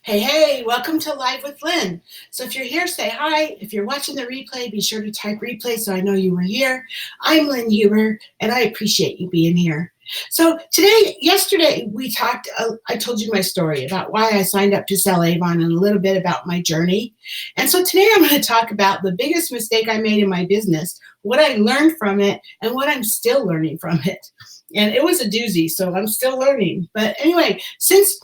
Hey, hey, welcome to Live with Lynn. So if you're here, say hi. If you're watching the replay, be sure to type replay so I know you were here. I'm Lynn Huber, and I appreciate you being here. So yesterday, we talked, I told you my story about why I signed up to Sell Avon and a little bit about my journey. And so today I'm going to talk about the biggest mistake I made in my business, what I learned from it, and what I'm still learning from it. And it was a doozy, so I'm still learning. But anyway, since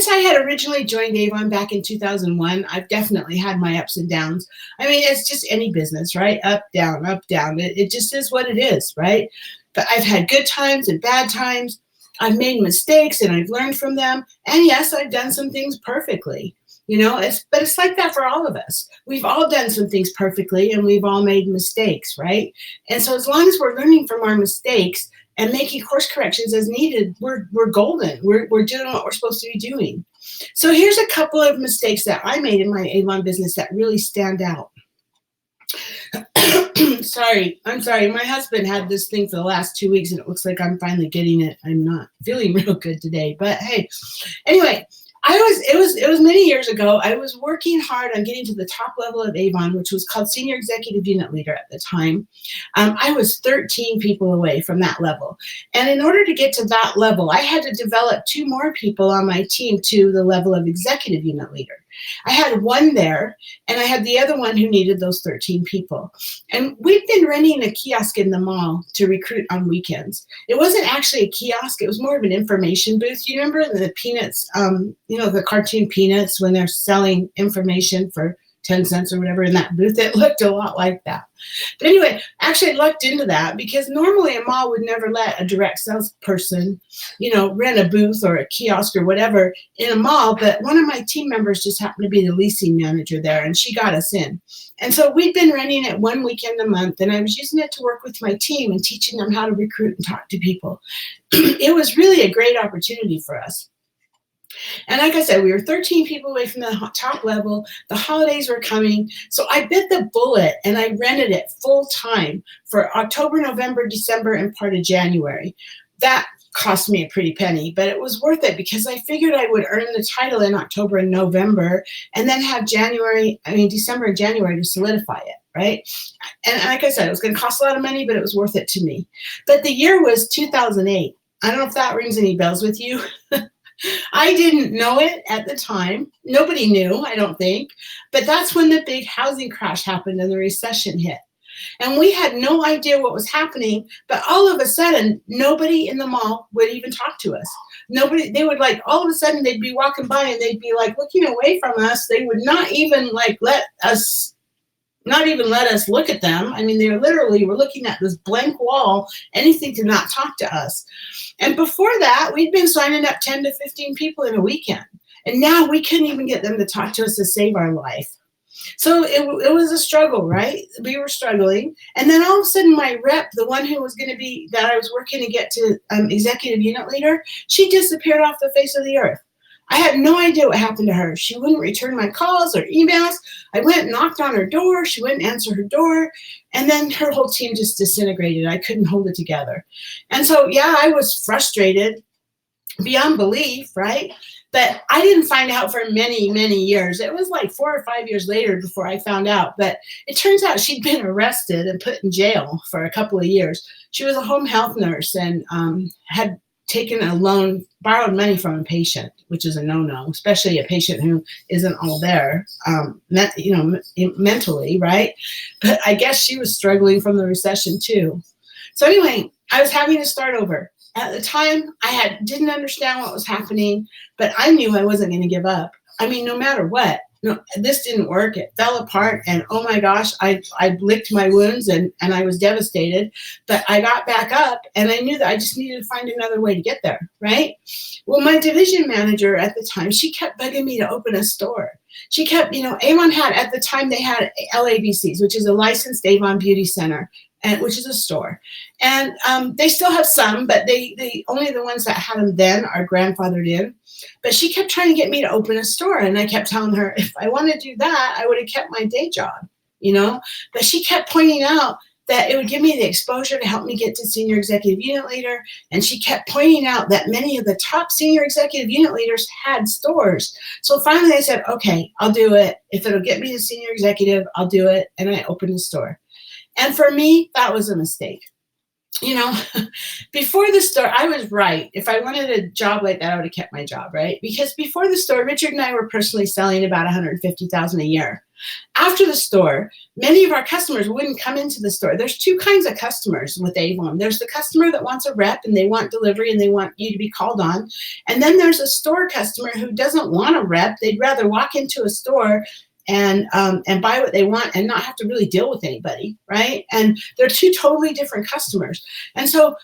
I had originally joined Avon back in 2001, I've definitely had my ups and downs. I mean, it's just any business, right? Up, down, up, down. It just is what it is, right? But I've had good times and bad times. I've made mistakes and I've learned from them. And yes, I've done some things perfectly. But it's like that for all of us. We've all done some things perfectly and we've all made mistakes, right? And so as long as we're learning from our mistakes and making course corrections as needed, we're golden. We're doing what we're supposed to be doing. So here's a couple of mistakes that I made in my Avon business that really stand out. I'm sorry. My husband had this thing for the last 2 weeks and it looks like I'm finally getting it. I'm not feeling real good today, but hey, anyway, it was many years ago. I was working hard on getting to the top level of Avon, which was called Senior Executive Unit Leader at the time. I was 13 people away from that level. And in order to get to that level, I had to develop 2 more people on my team to the level of Executive Unit Leader. I had one there, and I had the other one who needed those 13 people. And we've been renting a kiosk in the mall to recruit on weekends. It wasn't actually a kiosk. It was more of an information booth. You remember the Peanuts, the cartoon Peanuts, when they're selling information for 10 cents or whatever in that booth? It looked a lot like that. But anyway, actually I looked into that because normally a mall would never let a direct salesperson, rent a booth or a kiosk or whatever in a mall. But one of my team members just happened to be the leasing manager there and she got us in. And so we'd been renting it one weekend a month and I was using it to work with my team and teaching them how to recruit and talk to people. It was really a great opportunity for us. And like I said, we were 13 people away from the top level. The holidays were coming. So I bit the bullet and I rented it full time for October, November, December, and part of January. That cost me a pretty penny, but it was worth it because I figured I would earn the title in October and November and then have December and January to solidify it, right? And like I said, it was going to cost a lot of money, but it was worth it to me. But the year was 2008. I don't know if that rings any bells with you. I didn't know it at the time. Nobody knew, I don't think. But that's when the big housing crash happened and the recession hit. And we had no idea what was happening. But all of a sudden, nobody in the mall would even talk to us. They would all of a sudden, they'd be walking by and they'd be looking away from us. They would not even let us look at them. I mean, they literally were looking at this blank wall, anything to not talk to us. And before that, we'd been signing up 10 to 15 people in a weekend. And now we couldn't even get them to talk to us to save our life. So it was a struggle, right? We were struggling. And then all of a sudden, my rep, the one who was going to be, that I was working to get to executive unit leader, she disappeared off the face of the earth. I had no idea what happened to her. She wouldn't return my calls or emails. I went and knocked on her door. She wouldn't answer her door. And then her whole team just disintegrated. I couldn't hold it together. And so, I was frustrated beyond belief, right? But I didn't find out for many, many years. It was 4 or 5 years later before I found out. But it turns out she'd been arrested and put in jail for a couple of years. She was a home health nurse and had taken a loan, borrowed money from a patient, which is a no-no, especially a patient who isn't all there, mentally, right? But I guess she was struggling from the recession too. So anyway, I was having to start over. At the time, I didn't understand what was happening, but I knew I wasn't going to give up. I mean, no matter what. No, this didn't work. It fell apart. And oh my gosh, I licked my wounds and I was devastated. But I got back up and I knew that I just needed to find another way to get there, right? Well, my division manager at the time, she kept bugging me to open a store. She kept, Avon had, at the time, they had LABCs, which is a licensed Avon Beauty Center, which is a store. And they still have some, but they only the ones that had them then are grandfathered in. But she kept trying to get me to open a store. And I kept telling her, if I want to do that, I would have kept my day job, But she kept pointing out that it would give me the exposure to help me get to senior executive unit leader. And she kept pointing out that many of the top senior executive unit leaders had stores. So finally I said, okay, I'll do it. If it'll get me to senior executive, I'll do it. And I opened a store. And for me, that was a mistake. You know, before the store, I was right. If I wanted a job like that, I would have kept my job, right? Because before the store, Richard and I were personally selling about $150,000 a year. After the store, many of our customers wouldn't come into the store. There's two kinds of customers with Avon. There's the customer that wants a rep and they want delivery and they want you to be called on. And then there's a store customer who doesn't want a rep. They'd rather walk into a store and buy what they want and not have to really deal with anybody, right? And they're two totally different customers. And so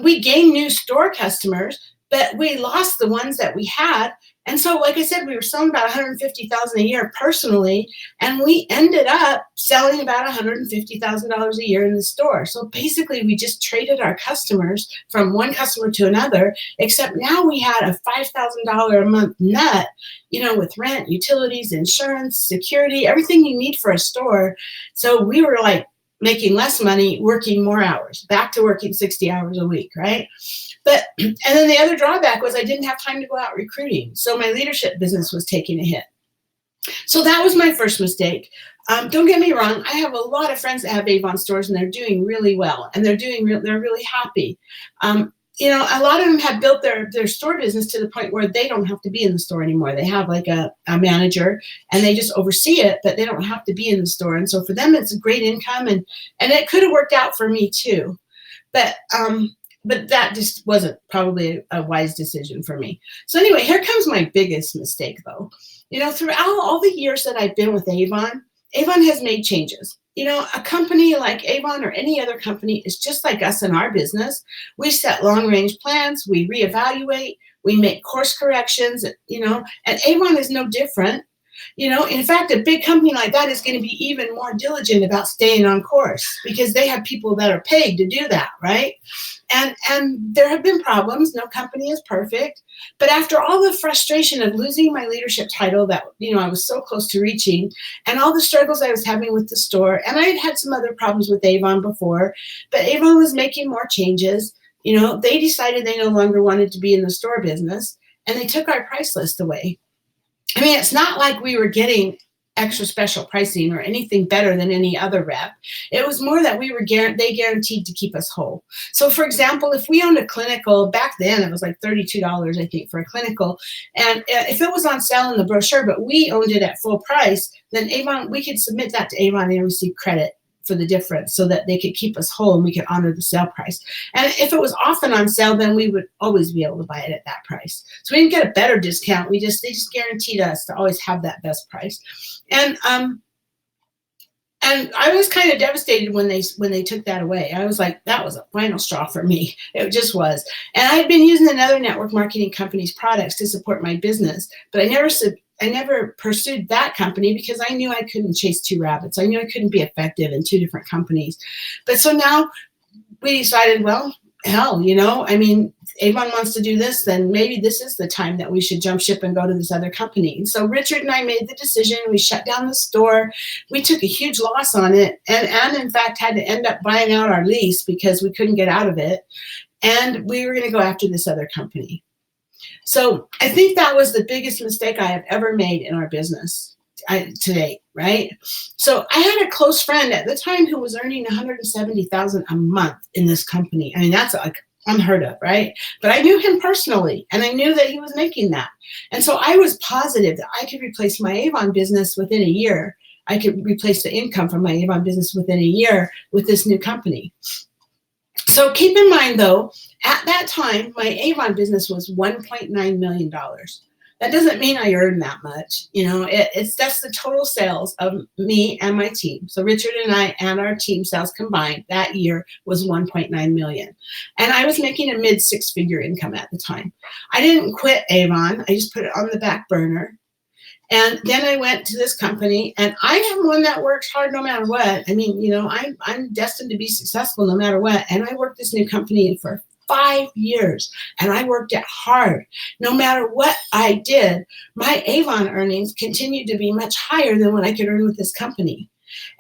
we gained new store customers, but we lost the ones that we had. And so, like I said, we were selling about $150,000 a year personally, and we ended up selling about $150,000 a year in the store. So basically, we just traded our customers from one customer to another, except now we had a $5,000 a month net, you know, with rent, utilities, insurance, security, everything you need for a store. So we were like making less money, working more hours, back to working 60 hours a week, right? But, and then the other drawback was I didn't have time to go out recruiting. So my leadership business was taking a hit. So that was my first mistake. Don't get me wrong. I have a lot of friends that have Avon stores and they're doing really well and they're really happy. You know, a lot of them have built their store business to the point where they don't have to be in the store anymore. They have like a manager and they just oversee it, but they don't have to be in the store. And so for them, it's a great income and it could have worked out for me too. But that just wasn't probably a wise decision for me. So anyway, here comes my biggest mistake though. You know, throughout all the years that I've been with Avon, Avon has made changes. You know, a company like Avon or any other company is just like us in our business. We set long-range plans, we reevaluate, we make course corrections, you know, and Avon is no different. You know, in fact, a big company like that is going to be even more diligent about staying on course because they have people that are paid to do that, right? And there have been problems. No company is perfect. But after all the frustration of losing my leadership title that, you know, I was so close to reaching and all the struggles I was having with the store, and I had had some other problems with Avon before, but Avon was making more changes. You know, they decided they no longer wanted to be in the store business and they took our price list away. I mean, it's not like we were getting extra special pricing or anything better than any other rep. It was more that they guaranteed to keep us whole. So for example, if we owned a clinical, back then it was like $32, I think, for a clinical. And if it was on sale in the brochure, but we owned it at full price, then Avon, we could submit that to Avon and receive credit for the difference so that they could keep us whole and we could honor the sale price. And if it was often on sale, then we would always be able to buy it at that price. So we didn't get a better discount. They just guaranteed us to always have that best price. And I was kind of devastated when they took that away. I was like, that was a final straw for me. It just was. And I had been using another network marketing company's products to support my business, but I never pursued that company because I knew I couldn't chase two rabbits. I knew I couldn't be effective in two different companies. But so now we decided, well, hell, you know, I mean, Avon wants to do this, then maybe this is the time that we should jump ship and go to this other company. And so Richard and I made the decision. We shut down the store. We took a huge loss on it and in fact had to end up buying out our lease because we couldn't get out of it. And we were going to go after this other company. So I think that was the biggest mistake I have ever made in our business to date, right? So I had a close friend at the time who was earning $170,000 a month in this company. I mean, that's like unheard of, right? But I knew him personally, and I knew that he was making that. And so I was positive that I could replace my Avon business within a year. I could replace the income from my Avon business within a year with this new company. So keep in mind, though, at that time, my Avon business was $1.9 million. That doesn't mean I earned that much. You know, that's the total sales of me and my team. So Richard and I and our team sales combined that year was $1.9 million. And I was making a mid six-figure income at the time. I didn't quit Avon. I just put it on the back burner. And then I went to this company, and I am one that works hard no matter what. I mean, you know, I'm destined to be successful no matter what. And I worked this new company for 5 years, and I worked it hard. No matter what I did, my Avon earnings continued to be much higher than what I could earn with this company.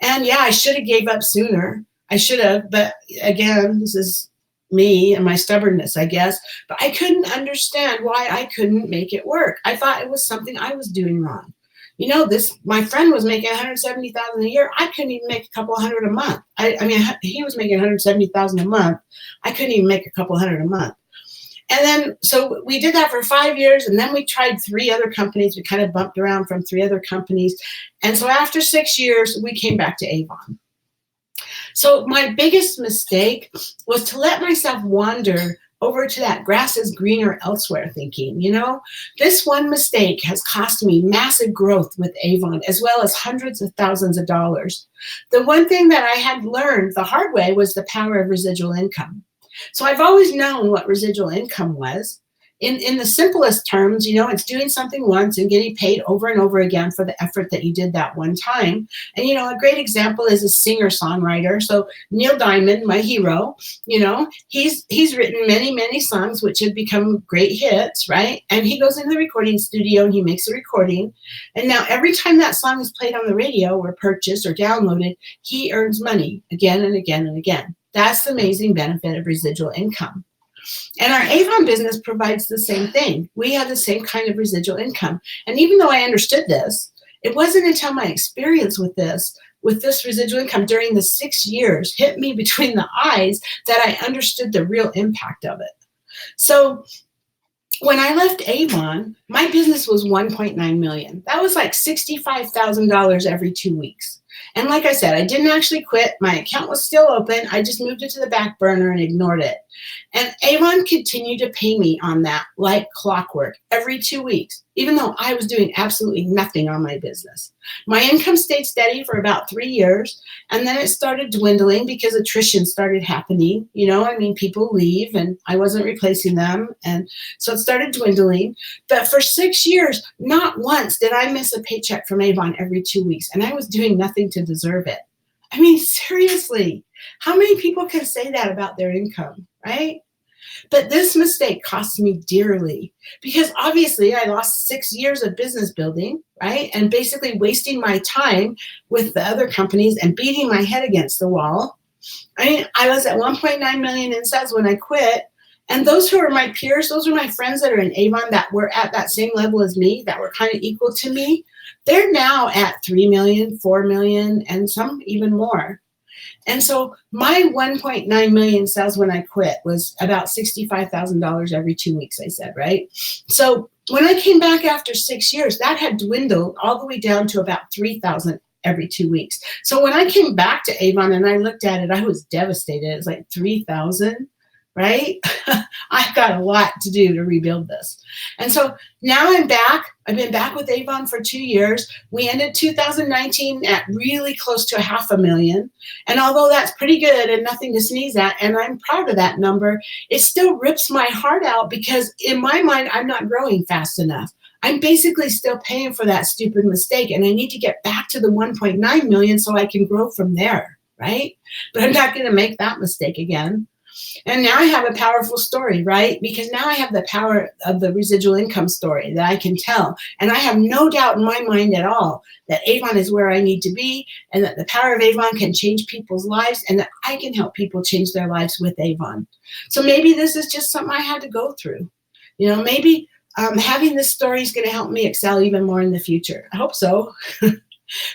And yeah, I should have gave up sooner. I should have, but again, this is me and my stubbornness, I guess. But I couldn't understand why I couldn't make it work. I thought it was something I was doing wrong. You know, my friend was making 170,000 a year. I couldn't even make a couple hundred a month. I mean, he was making 170,000 a month. I couldn't even make a couple hundred a month. And then, so we did that for 5 years, and then we tried 3 other companies. We kind of bumped around from 3 other companies. And so after 6 years, we came back to Avon. So my biggest mistake was to let myself wander over to that grass is greener elsewhere thinking. You know, this one mistake has cost me massive growth with Avon, as well as hundreds of thousands of dollars. The one thing that I had learned the hard way was the power of residual income. So I've always known what residual income was. In the simplest terms, you know, it's doing something once and getting paid over and over again for the effort that you did that one time. And, you know, a great example is a singer-songwriter. So Neil Diamond, my hero, you know, he's written many, many songs which have become great hits, right? And he goes into the recording studio and he makes a recording. And now every time that song is played on the radio or purchased or downloaded, he earns money again and again and again. That's the amazing benefit of residual income. And our Avon business provides the same thing. We have the same kind of residual income. And even though I understood this, it wasn't until my experience with this residual income during the 6 years hit me between the eyes that I understood the real impact of it. So when I left Avon, my business was $1.9 million. That was like $65,000 every 2 weeks. And like I said, I didn't actually quit. My account was still open. I just moved it to the back burner and ignored it. And Avon continued to pay me on that like clockwork every 2 weeks, even though I was doing absolutely nothing on my business. My income stayed steady for about 3 years, and then it started dwindling because attrition started happening. You know, I mean, people leave and I wasn't replacing them. And so it started dwindling. But for 6 years, not once did I miss a paycheck from Avon every 2 weeks, and I was doing nothing to deserve it. I mean, seriously, how many people can say that about their income, right? But this mistake cost me dearly because obviously I lost 6 years of business building, right? And basically wasting my time with the other companies and beating my head against the wall. I mean, I was at 1.9 million in sales when I quit. And those who are my peers, those are my friends that are in Avon that were at that same level as me, that were kind of equal to me. They're now at 3 million, 4 million, and some even more. And so my 1.9 million sales when I quit was about $65,000 every 2 weeks, I said, right? So when I came back after 6 years, that had dwindled all the way down to about 3,000 every 2 weeks. So when I came back to Avon and I looked at it, I was devastated. It was like 3,000. Right? I've got a lot to do to rebuild this. And so now I'm back. I've been back with Avon for 2 years. We ended 2019 at really close to $500,000. And although that's pretty good and nothing to sneeze at, and I'm proud of that number, it still rips my heart out because in my mind, I'm not growing fast enough. I'm basically still paying for that stupid mistake, and I need to get back to the 1.9 million so I can grow from there, right? But I'm not going to make that mistake again. And now I have a powerful story, right? Because now I have the power of the residual income story that I can tell. And I have no doubt in my mind at all that Avon is where I need to be, and that the power of Avon can change people's lives, and that I can help people change their lives with Avon. So maybe this is just something I had to go through. You know, maybe having this story is going to help me excel even more in the future. I hope so.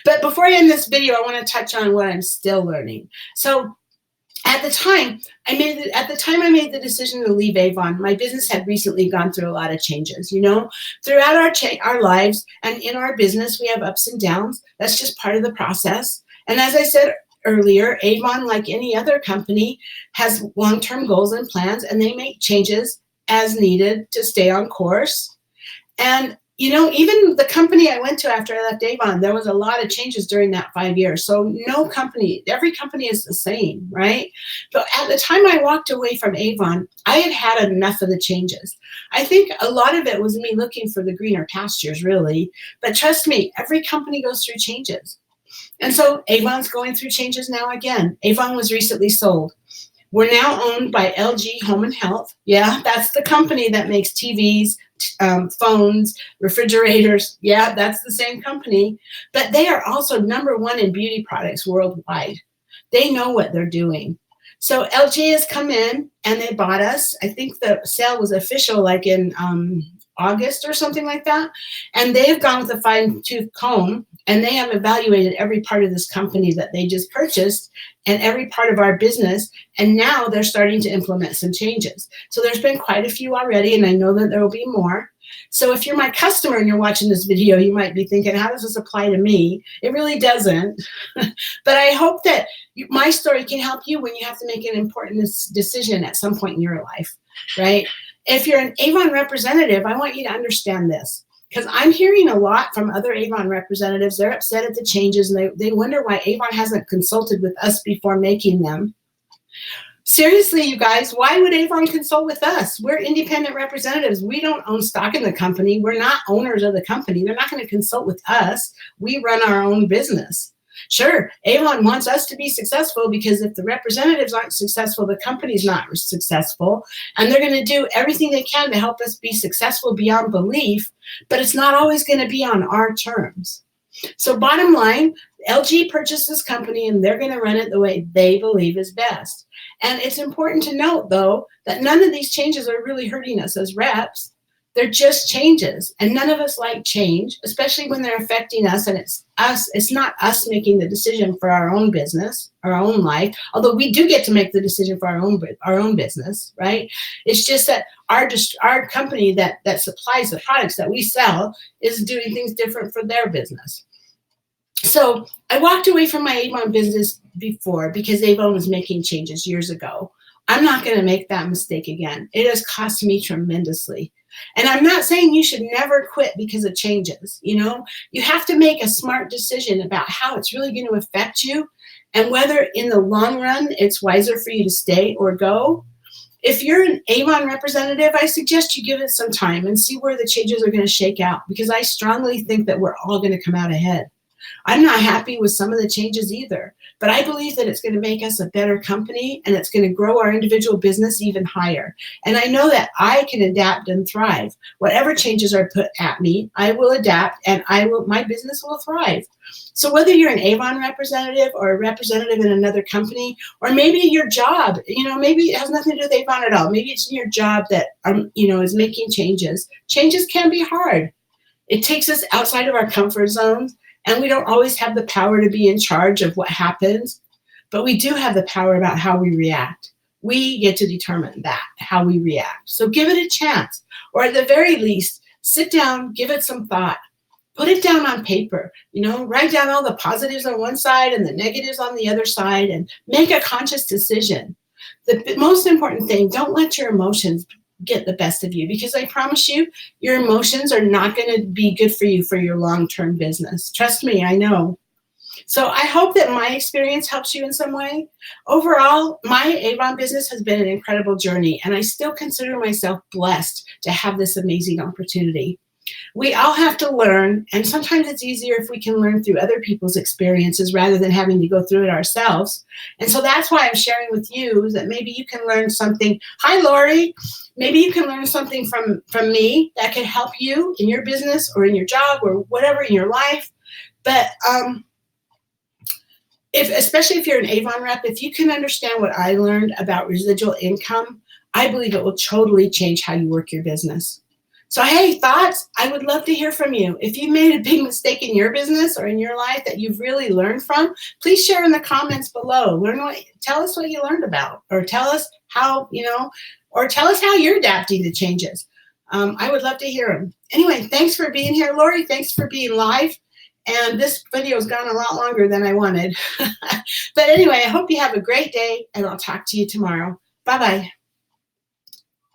But before I end this video, I want to touch on what I'm still learning. So at the time I made the decision to leave Avon, my business had recently gone through a lot of changes. You know, throughout our lives and in our business, we have ups and downs. That's just part of the process. And as I said earlier, Avon, like any other company, has long-term goals and plans, and they make changes as needed to stay on course. And you know, even the company I went to after I left Avon, there was a lot of changes during that 5 years. So every company is the same, right? But at the time I walked away from Avon, I had had enough of the changes. I think a lot of it was me looking for the greener pastures, really. But trust me, every company goes through changes. And so Avon's going through changes now again. Avon was recently sold. We're now owned by LG Home and Health. Yeah, that's the company that makes TVs, phones, refrigerators. Yeah, that's the same company. But they are also #1 in beauty products worldwide. They know what they're doing. So LG has come in and they bought us. I think the sale was official like in August or something like that. And they've gone with a fine-tooth comb and they have evaluated every part of this company that they just purchased and every part of our business. And now they're starting to implement some changes. So there's been quite a few already, and I know that there will be more. So if you're my customer and you're watching this video, you might be thinking, how does this apply to me? It really doesn't. But I hope that my story can help you when you have to make an important decision at some point in your life, right? If you're an Avon representative, I want you to understand this, because I'm hearing a lot from other Avon representatives. They're upset at the changes, and they wonder why Avon hasn't consulted with us before making them. Seriously, you guys, why would Avon consult with us? We're independent representatives. We don't own stock in the company. We're not owners of the company. They're not going to consult with us. We run our own business. Sure, Avon wants us to be successful, because if the representatives aren't successful, the company's not successful. And they're going to do everything they can to help us be successful beyond belief, but it's not always going to be on our terms. So bottom line, LG purchased this company and they're going to run it the way they believe is best. And it's important to note, though, that none of these changes are really hurting us as reps. They're just changes. And none of us like change, especially when they're affecting us. And it's us. It's not us making the decision for our own business, our own life, although we do get to make the decision for our own business, right? It's just that our company that supplies the products that we sell is doing things different for their business. So I walked away from my Avon business before because Avon was making changes years ago. I'm not going to make that mistake again. It has cost me tremendously. And I'm not saying you should never quit because of changes. You know, you have to make a smart decision about how it's really going to affect you and whether in the long run it's wiser for you to stay or go. If you're an Avon representative, I suggest you give it some time and see where the changes are going to shake out, because I strongly think that we're all going to come out ahead. I'm not happy with some of the changes either, but I believe that it's going to make us a better company and it's going to grow our individual business even higher. And I know that I can adapt and thrive. Whatever changes are put at me, I will adapt and my business will thrive. So whether you're an Avon representative or a representative in another company, or maybe your job, maybe it has nothing to do with Avon at all. Maybe it's in your job that, is making changes. Changes can be hard. It takes us outside of our comfort zones. And we don't always have the power to be in charge of what happens, but we do have the power about how we react. We get to determine that, how we react. So give it a chance, or at the very least, sit down, give it some thought, put it down on paper, write down all the positives on one side and the negatives on the other side, and make a conscious decision. The most important thing, don't let your emotions get the best of you, because I promise you, your emotions are not going to be good for you for your long-term business. Trust me, I know. So I hope that my experience helps you in some way. Overall, my Avon business has been an incredible journey, and I still consider myself blessed to have this amazing opportunity. We all have to learn, and sometimes it's easier if we can learn through other people's experiences rather than having to go through it ourselves. And so that's why I'm sharing with you that maybe you can learn something. Hi, Lori. Maybe you can learn something from me that can help you in your business or in your job or whatever in your life. But especially if you're an Avon rep, if you can understand what I learned about residual income, I believe it will totally change how you work your business. So, hey, thoughts? I would love to hear from you. If you made a big mistake in your business or in your life that you've really learned from, please share in the comments below. Tell us what you learned about, or tell us how, or tell us how you're adapting to changes. I would love to hear them. Anyway, thanks for being here, Lori. Thanks for being live. And this video has gone a lot longer than I wanted. But anyway, I hope you have a great day, and I'll talk to you tomorrow. Bye-bye.